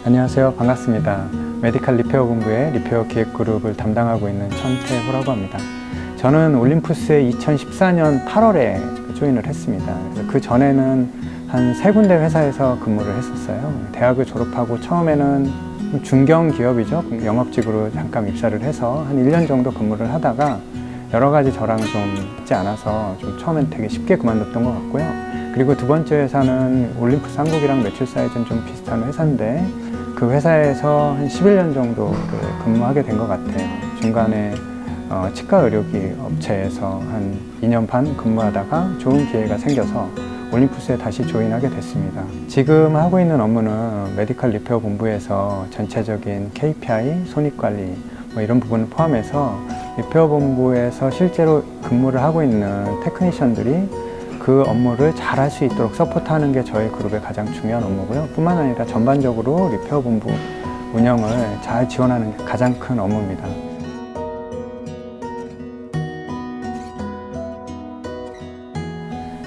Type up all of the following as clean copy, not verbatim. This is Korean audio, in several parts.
안녕하세요. 반갑습니다. 메디칼 리페어 본부의 리페어 기획그룹을 담당하고 있는 천태호라고 합니다. 저는 올림푸스에 2014년 8월에 조인을 했습니다. 그래서 그 전에는 한 3군데 회사에서 근무를 했었어요. 대학을 졸업하고 처음에는 중견 기업이죠. 영업직으로 잠깐 입사를 해서 한 1년 정도 근무를 하다가 여러 가지 저랑 좀 맞지 않아서 좀 처음엔 되게 쉽게 그만뒀던 것 같고요. 그리고 두 번째 회사는 올림푸스 한국이랑 매출 사이즈는 좀 비슷한 회사인데 그 회사에서 한 11년 정도를 근무하게 된 것 같아요. 중간에 치과 의료기 업체에서 한 2년 반 근무하다가 좋은 기회가 생겨서 올림푸스에 다시 조인하게 됐습니다. 지금 하고 있는 업무는 메디칼 리페어 본부에서 전체적인 KPI, 손익관리 뭐 이런 부분을 포함해서 리페어 본부에서 실제로 근무를 하고 있는 테크니션들이 그 업무를 잘 할 수 있도록 서포트하는 게 저희 그룹의 가장 중요한 업무고요. 뿐만 아니라 전반적으로 리페어 본부 운영을 잘 지원하는 게 가장 큰 업무입니다.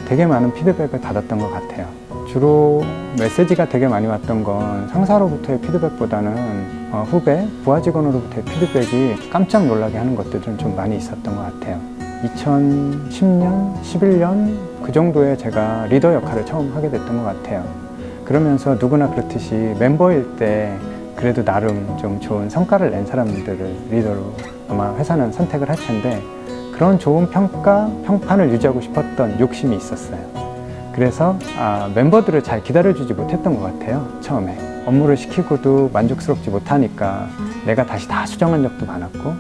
되게 많은 피드백을 받았던 것 같아요. 주로 메시지가 되게 많이 왔던 건 상사로부터의 피드백보다는 후배, 부하 직원으로부터의 피드백이 깜짝 놀라게 하는 것들은 좀 많이 있었던 것 같아요. 2010년, 11년 그 정도에 제가 리더 역할을 처음 하게 됐던 것 같아요. 그러면서 누구나 그렇듯이 멤버일 때 그래도 나름 좀 좋은 성과를 낸 사람들을 리더로 아마 회사는 선택을 할 텐데 그런 좋은 평판을 유지하고 싶었던 욕심이 있었어요. 그래서 멤버들을 잘 기다려주지 못했던 것 같아요. 처음에 업무를 시키고도 만족스럽지 못하니까 내가 다시 다 수정한 적도 많았고,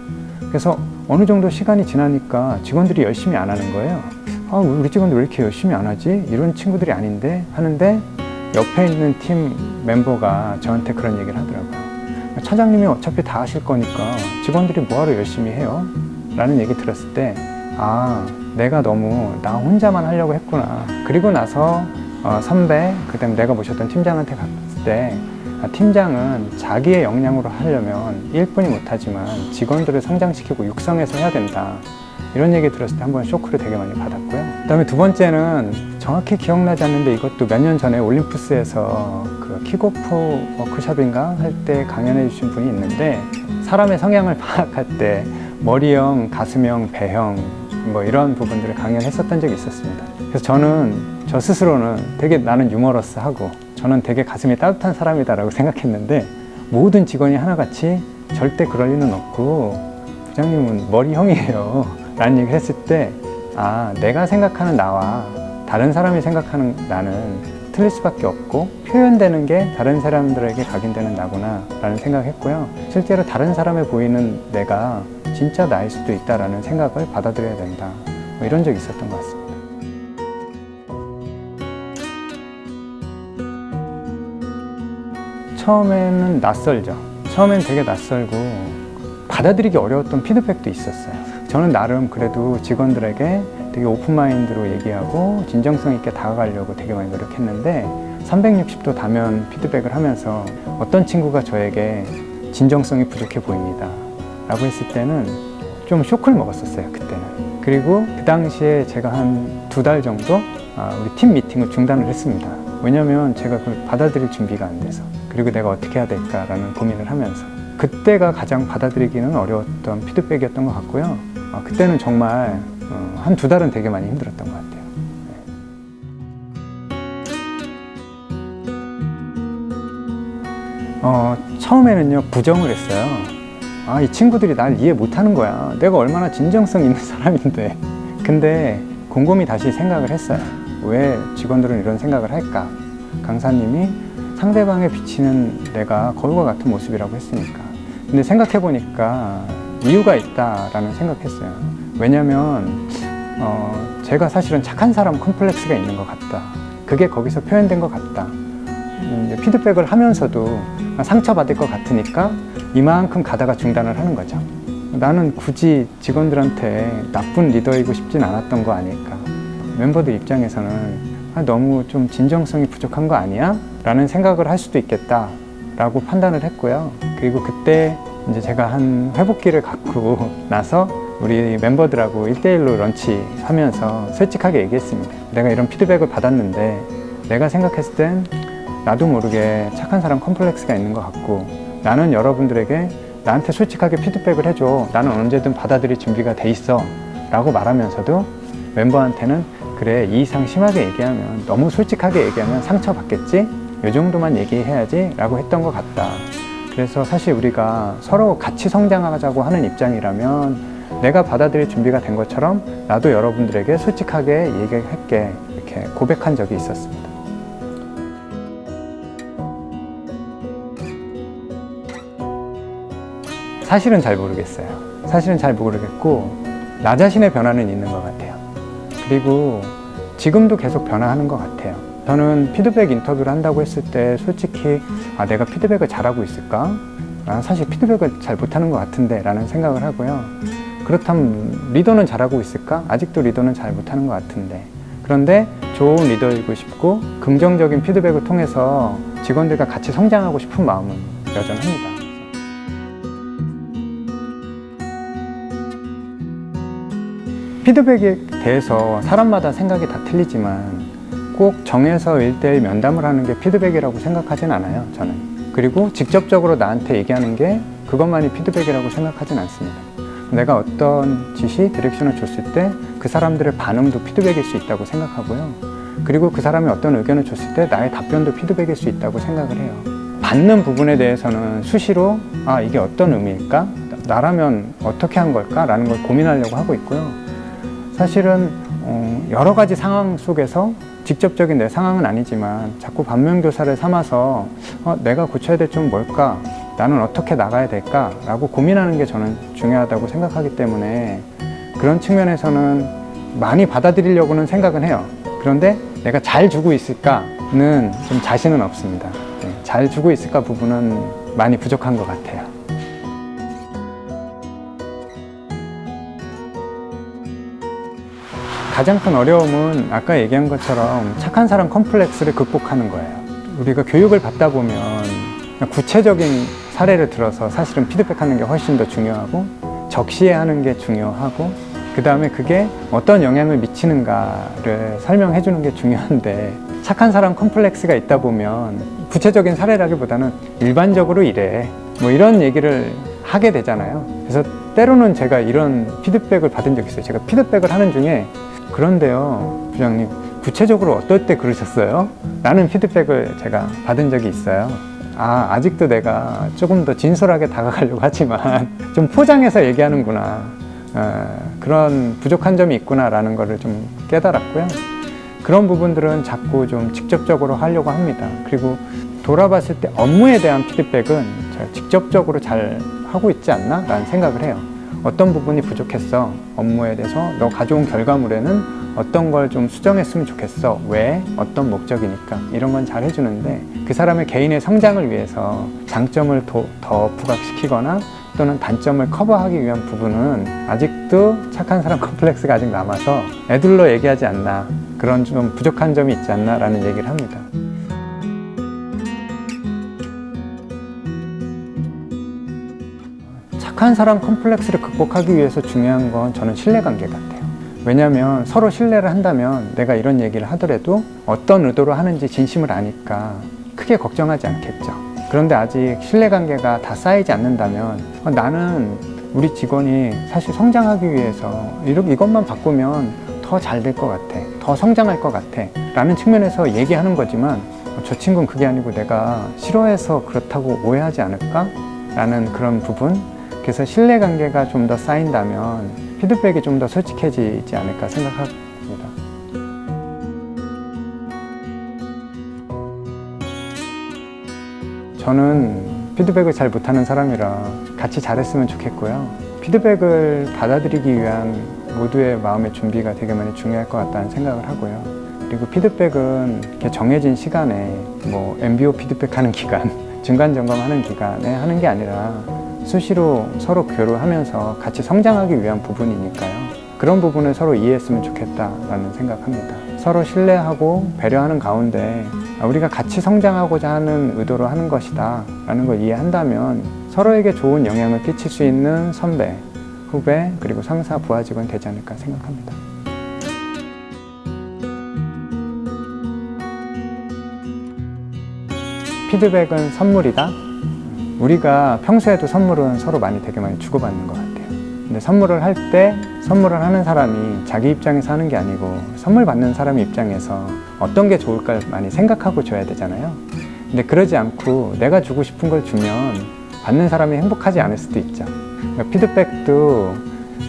그래서 어느 정도 시간이 지나니까 직원들이 열심히 안 하는 거예요. 우리 직원들 왜 이렇게 열심히 안 하지? 이런 친구들이 아닌데 하는데 옆에 있는 팀 멤버가 저한테 그런 얘기를 하더라고요. 차장님이 어차피 다 하실 거니까 직원들이 뭐하러 열심히 해요? 라는 얘기 들었을 때 내가 너무 나 혼자만 하려고 했구나. 그리고 나서 선배, 그다음에 내가 모셨던 팀장한테 갔을 때 팀장은 자기의 역량으로 하려면 일뿐이 못하지만 직원들을 성장시키고 육성해서 해야 된다. 이런 얘기 들었을 때 한번 쇼크를 되게 많이 받았고요. 그다음에 두 번째는 정확히 기억나지 않는데 이것도 몇 년 전에 올림푸스에서 그 킥오프 워크숍인가 할 때 강연해 주신 분이 있는데 사람의 성향을 파악할 때 머리형, 가슴형, 배형 뭐 이런 부분들을 강연했었던 적이 있었습니다. 그래서 저는 저 스스로는 되게 나는 유머러스하고 저는 되게 가슴이 따뜻한 사람이다라고 생각했는데 모든 직원이 하나같이 절대 그럴 리는 없고 부장님은 머리형이에요 라는 얘기를 했을 때 내가 생각하는 나와 다른 사람이 생각하는 나는 틀릴 수밖에 없고 표현되는 게 다른 사람들에게 각인되는 나구나 라는 생각을 했고요. 실제로 다른 사람에 보이는 내가 진짜 나일 수도 있다라는 생각을 받아들여야 된다. 뭐 이런 적이 있었던 것 같습니다. 처음에는 낯설죠. 처음엔 되게 낯설고 받아들이기 어려웠던 피드백도 있었어요. 저는 나름 그래도 직원들에게 되게 오픈마인드로 얘기하고 진정성 있게 다가가려고 되게 많이 노력했는데 360도 다면 피드백을 하면서 어떤 친구가 저에게 진정성이 부족해 보입니다 라고 했을 때는 좀 쇼크를 먹었었어요. 그때는. 그리고 그 당시에 제가 한 2달 정도 우리 팀 미팅을 중단을 했습니다. 왜냐면 제가 그걸 받아들일 준비가 안 돼서, 그리고 내가 어떻게 해야 될까라는 고민을 하면서 그때가 가장 받아들이기는 어려웠던 피드백이었던 것 같고요. 그때는 정말 한 2달은 되게 많이 힘들었던 것 같아요. 처음에는요 부정을 했어요. 이 친구들이 날 이해 못하는 거야. 내가 얼마나 진정성 있는 사람인데. 근데 곰곰이 다시 생각을 했어요. 왜 직원들은 이런 생각을 할까? 강사님이 상대방에 비치는 내가 거울과 같은 모습이라고 했으니까. 근데 생각해보니까 이유가 있다라는 생각했어요. 왜냐면 제가 사실은 착한 사람 컴플렉스가 있는 것 같다. 그게 거기서 표현된 것 같다. 피드백을 하면서도 상처받을 것 같으니까 이만큼 가다가 중단을 하는 거죠. 나는 굳이 직원들한테 나쁜 리더이고 싶진 않았던 거 아닐까. 멤버들 입장에서는 너무 좀 진정성이 부족한 거 아니야? 라는 생각을 할 수도 있겠다 라고 판단을 했고요. 그리고 그때 이제 제가 한 회복기를 갖고 나서 우리 멤버들하고 1대1로 런치하면서 솔직하게 얘기했습니다. 내가 이런 피드백을 받았는데 내가 생각했을 땐 나도 모르게 착한 사람 컴플렉스가 있는 것 같고, 나는 여러분들에게 나한테 솔직하게 피드백을 해줘, 나는 언제든 받아들일 준비가 돼 있어 라고 말하면서도 멤버한테는 그래, 이 이상 심하게 얘기하면, 너무 솔직하게 얘기하면 상처받겠지? 이 정도만 얘기해야지 라고 했던 것 같다. 그래서 사실 우리가 서로 같이 성장하자고 하는 입장이라면 내가 받아들일 준비가 된 것처럼 나도 여러분들에게 솔직하게 얘기할게, 이렇게 고백한 적이 있었습니다. 사실은 잘 모르겠어요. 사실은 잘 모르겠고, 나 자신의 변화는 있는 것 같아요. 그리고 지금도 계속 변화하는 것 같아요. 저는 피드백 인터뷰를 한다고 했을 때 솔직히 내가 피드백을 잘하고 있을까? 나는 사실 피드백을 잘 못하는 것 같은데 라는 생각을 하고요. 그렇다면 리더는 잘하고 있을까? 아직도 리더는 잘 못하는 것 같은데. 그런데 좋은 리더이고 싶고 긍정적인 피드백을 통해서 직원들과 같이 성장하고 싶은 마음은 여전합니다. 피드백에 대해서 사람마다 생각이 다 틀리지만 꼭 정해서 1:1 면담을 하는 게 피드백이라고 생각하진 않아요, 저는. 그리고 직접적으로 나한테 얘기하는 게 그것만이 피드백이라고 생각하진 않습니다. 내가 어떤 지시, 디렉션을 줬을 때 그 사람들의 반응도 피드백일 수 있다고 생각하고요. 그리고 그 사람이 어떤 의견을 줬을 때 나의 답변도 피드백일 수 있다고 생각을 해요. 받는 부분에 대해서는 수시로 이게 어떤 의미일까? 나라면 어떻게 한 걸까? 라는 걸 고민하려고 하고 있고요. 사실은 여러 가지 상황 속에서 직접적인 내 상황은 아니지만 자꾸 반면교사를 삼아서 내가 고쳐야 될 점은 뭘까? 나는 어떻게 나가야 될까? 라고 고민하는 게 저는 중요하다고 생각하기 때문에 그런 측면에서는 많이 받아들이려고는 생각은 해요. 그런데 내가 잘 주고 있을까는 좀 자신은 없습니다. 잘 주고 있을까 부분은 많이 부족한 것 같아요. 가장 큰 어려움은 아까 얘기한 것처럼 착한 사람 컴플렉스를 극복하는 거예요. 우리가 교육을 받다 보면 구체적인 사례를 들어서 사실은 피드백하는 게 훨씬 더 중요하고 적시하는 게 중요하고 그 다음에 그게 어떤 영향을 미치는가를 설명해 주는 게 중요한데 착한 사람 컴플렉스가 있다 보면 구체적인 사례라기보다는 일반적으로 이래 뭐 이런 얘기를 하게 되잖아요. 그래서 때로는 제가 이런 피드백을 받은 적이 있어요. 제가 피드백을 하는 중에 그런데요, 부장님, 구체적으로 어떨 때 그러셨어요? 라는 피드백을 제가 받은 적이 있어요. 아직도 내가 조금 더 진솔하게 다가가려고 하지만 좀 포장해서 얘기하는구나. 그런 부족한 점이 있구나 라는 거를 좀 깨달았고요. 그런 부분들은 자꾸 좀 직접적으로 하려고 합니다. 그리고 돌아봤을 때 업무에 대한 피드백은 제가 직접적으로 잘 하고 있지 않나? 라는 생각을 해요. 어떤 부분이 부족했어? 업무에 대해서 너 가져온 결과물에는 어떤 걸 좀 수정했으면 좋겠어. 왜? 어떤 목적이니까. 이런 건 잘 해주는데 그 사람의 개인의 성장을 위해서 장점을 더 부각시키거나 또는 단점을 커버하기 위한 부분은 아직도 착한 사람 컴플렉스가 아직 남아서 애들로 얘기하지 않나. 그런 좀 부족한 점이 있지 않나 라는 얘기를 합니다. 착한 사람 컴플렉스를 극복하기 위해서 중요한 건 저는 신뢰관계 같아요. 왜냐하면 서로 신뢰를 한다면 내가 이런 얘기를 하더라도 어떤 의도로 하는지 진심을 아니까 크게 걱정하지 않겠죠. 그런데 아직 신뢰관계가 다 쌓이지 않는다면 나는 우리 직원이 사실 성장하기 위해서 이것만 바꾸면 더 잘 될 것 같아, 더 성장할 것 같아 라는 측면에서 얘기하는 거지만 저 친구는 그게 아니고 내가 싫어해서 그렇다고 오해하지 않을까? 라는 그런 부분. 그래서 신뢰관계가 좀 더 쌓인다면 피드백이 좀 더 솔직해지지 않을까 생각합니다. 저는 피드백을 잘 못하는 사람이라 같이 잘했으면 좋겠고요. 피드백을 받아들이기 위한 모두의 마음의 준비가 되게 많이 중요할 것 같다는 생각을 하고요. 그리고 피드백은 이렇게 정해진 시간에 뭐 MBO 피드백하는 기간, 중간 점검하는 기간에 하는 게 아니라 수시로 서로 교류하면서 같이 성장하기 위한 부분이니까요. 그런 부분을 서로 이해했으면 좋겠다라는 생각합니다. 서로 신뢰하고 배려하는 가운데 우리가 같이 성장하고자 하는 의도로 하는 것이다 라는 걸 이해한다면 서로에게 좋은 영향을 끼칠 수 있는 선배, 후배, 그리고 상사, 부하 직원이 되지 않을까 생각합니다. 피드백은 선물이다. 우리가 평소에도 선물은 서로 되게 많이 주고받는 것 같아요. 근데 선물을 할 때 선물을 하는 사람이 자기 입장에서 하는 게 아니고 선물 받는 사람 입장에서 어떤 게 좋을까 많이 생각하고 줘야 되잖아요. 근데 그러지 않고 내가 주고 싶은 걸 주면 받는 사람이 행복하지 않을 수도 있죠. 그러니까 피드백도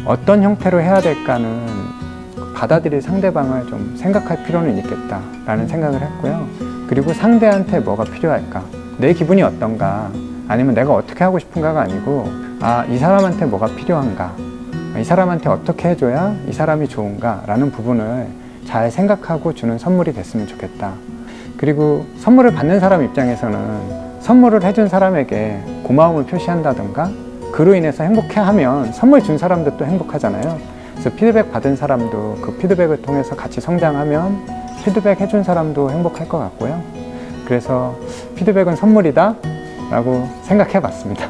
어떤 형태로 해야 될까는 받아들일 상대방을 좀 생각할 필요는 있겠다라는 생각을 했고요. 그리고 상대한테 뭐가 필요할까? 내 기분이 어떤가? 아니면 내가 어떻게 하고 싶은가가 아니고 이 사람한테 뭐가 필요한가? 이 사람한테 어떻게 해줘야 이 사람이 좋은가? 라는 부분을 잘 생각하고 주는 선물이 됐으면 좋겠다. 그리고 선물을 받는 사람 입장에서는 선물을 해준 사람에게 고마움을 표시한다든가 그로 인해서 행복해하면 선물 준 사람도 또 행복하잖아요. 그래서 피드백 받은 사람도 그 피드백을 통해서 같이 성장하면 피드백 해준 사람도 행복할 것 같고요. 그래서 피드백은 선물이다 라고 생각해 봤습니다.